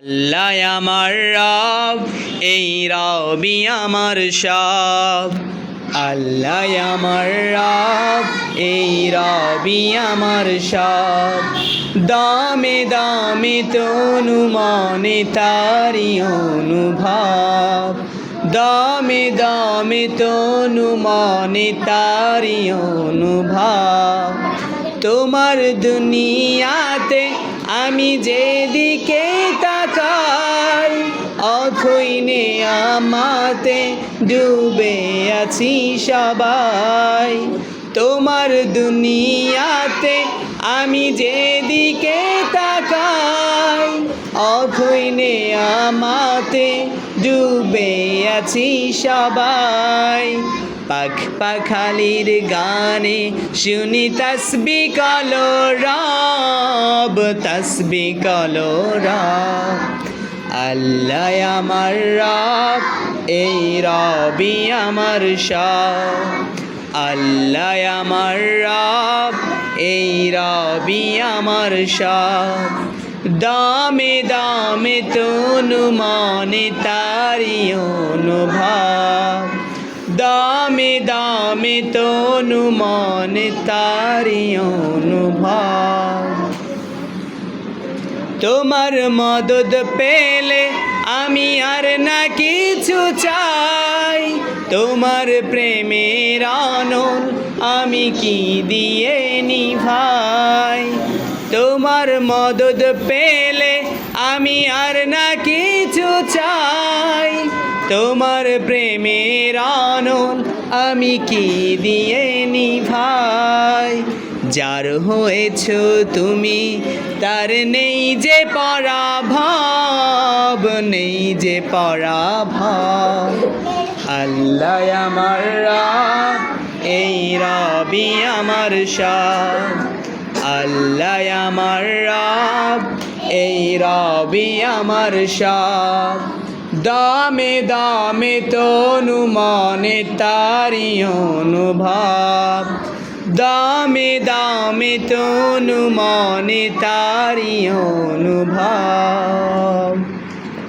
আল্লাহ আমার রব, এই রবি আমার সব। আল্লাহ আমার রব, এই রবি আমার সব। দামে দামে তনু মনে তারি অনুভব, দামে দামে তনু মনে তারি অনুভব। তোমার দুনিয়াতে আমি যেদিকে তাকাই, অথই নেয়ামতে ডুবে আছি সবাই। তোমার দুনিয়াতে আমি যেদিকে তাকাই, অথই নেয়ামতে ডুবে আছি সবাই। পাখ পাখালির গানে শুনি তসবি কলরব, তসবি কলরব। আল্লাহ আমার রব, এই রবি আমার সব। আল্লাহ আমার রব, এই রবি আমার সব। দামে দামে তনু মনে তারি অনুভব, দামে দামে তনু মনে তারি অনুভব। তোমার মদদ পেলে আমি আর না কিছু চাই, তোমার প্রেমের আনল আমি কি দিয়ে নিভাই। তোমার মদদ পেলে আমি আর না কিছু চাই, তোমার প্রেমের আনল আমি কি দিয়ে নিভাই। যার হয়েছ তুমি তার নেই যে পরাভব, নেই যে পরাভব। আল্লাহ আমার রব, এই রবি আমার সব। আল্লাহ আমার রব, এই রবি আমার সব। দামে দামে তনু মনে তারি অনুভব, দামে দামে তনু মনে তারি অনুভব।